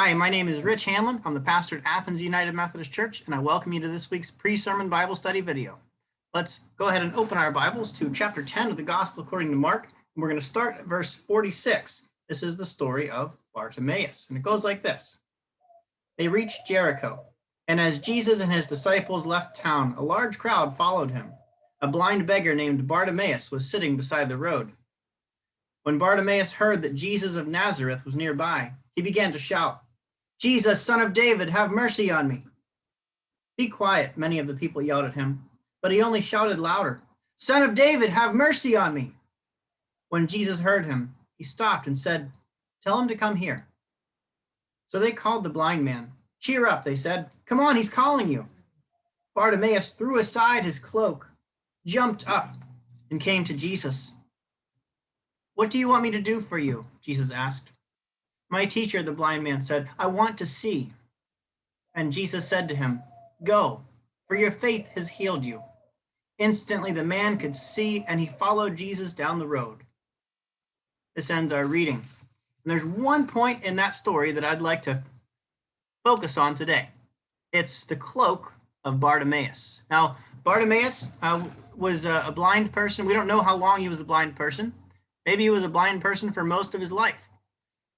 Hi, my name is Rich Hamlin. I'm the pastor at Athens United Methodist Church, and I welcome you to this week's pre-sermon Bible study video. Let's go ahead and open our Bibles to chapter 10 of the Gospel according to Mark. And we're going to start at verse 46. This is the story of Bartimaeus, and it goes like this. They reached Jericho, and as Jesus and his disciples left town, a large crowd followed him. A blind beggar named Bartimaeus was sitting beside the road. When Bartimaeus heard that Jesus of Nazareth was nearby, he began to shout, "Jesus, Son of David, have mercy on me." "Be quiet," many of the people yelled at him, but he only shouted louder, "Son of David, have mercy on me." When Jesus heard him, he stopped and said, "Tell him to come here." So they called the blind man. "Cheer up," they said. "Come on, he's calling you." Bartimaeus threw aside his cloak, jumped up, and came to Jesus. "What do you want me to do for you?" Jesus asked. "My teacher," the blind man said, "I want to see." And Jesus said to him, "Go, for your faith has healed you." Instantly the man could see, and he followed Jesus down the road. This ends our reading. And there's one point in that story that I'd like to focus on today. It's the cloak of Bartimaeus. Now, Bartimaeus was a blind person. We don't know how long he was a blind person. Maybe he was a blind person for most of his life.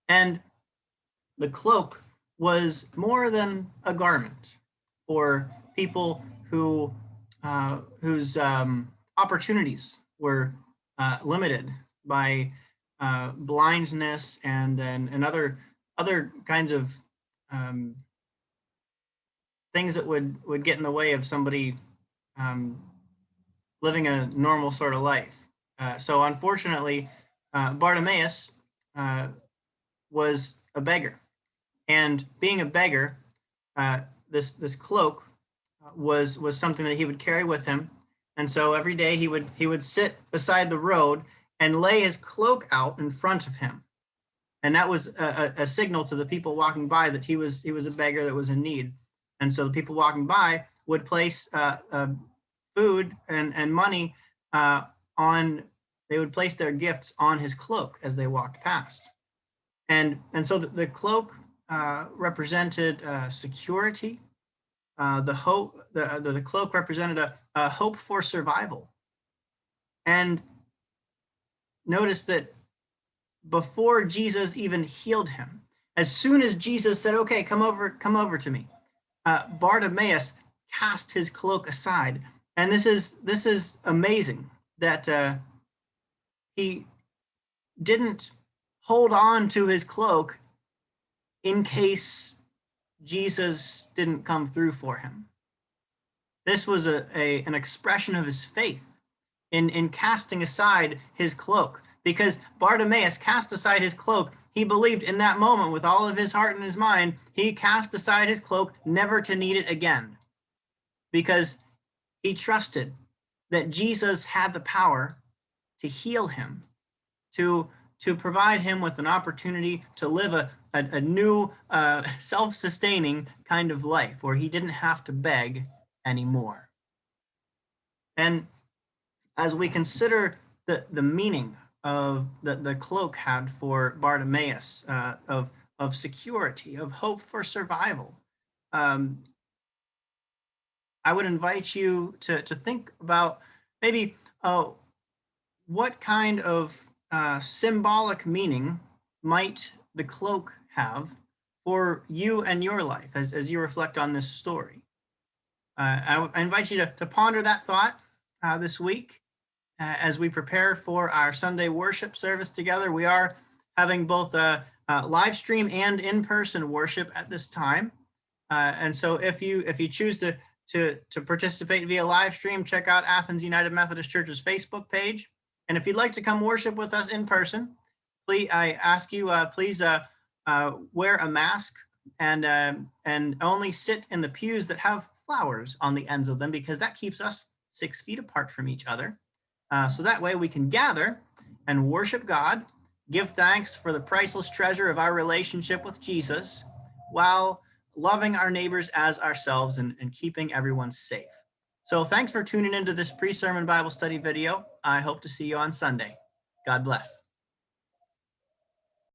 And the cloak was more than a garment for people whose opportunities were limited by blindness and other kinds of things that would get in the way of somebody living a normal sort of life. So unfortunately, Bartimaeus was a beggar, and being a beggar, this cloak was something that he would carry with him. And so every day he would sit beside the road and lay his cloak out in front of him, and that was a signal to the people walking by that he was a beggar that was in need. And so the people walking by would place food and money on. They would place their gifts on his cloak as they walked past. And so the cloak represented security. The cloak represented a hope for survival. And notice that before Jesus even healed him, as soon as Jesus said, "Okay, come over to me," Bartimaeus cast his cloak aside. And this is amazing that he didn't hold on to his cloak in case Jesus didn't come through for him. This was an expression of his faith in casting aside his cloak, because Bartimaeus cast aside his cloak. He believed in that moment with all of his heart and his mind. He cast aside his cloak, never to need it again, because he trusted that Jesus had the power to heal him, to provide him with an opportunity to live a new self-sustaining kind of life where he didn't have to beg anymore. And as we consider the meaning of the cloak had for Bartimaeus, of security, of hope for survival, I would invite you to think about maybe what kind of symbolic meaning might the cloak have for you and your life as you reflect on this story. I invite you to ponder that thought this week as we prepare for our Sunday worship service together. We are having both a live stream and in-person worship at this time. And so if you choose to participate via live stream, check out Athens United Methodist Church's Facebook page. And if you'd like to come worship with us in person, please, I ask you, please wear a mask and only sit in the pews that have flowers on the ends of them, because that keeps us 6 feet apart from each other. So that way we can gather and worship God, give thanks for the priceless treasure of our relationship with Jesus, while loving our neighbors as ourselves and keeping everyone safe. So thanks for tuning into this pre-sermon Bible study video. I hope to see you on Sunday. God bless.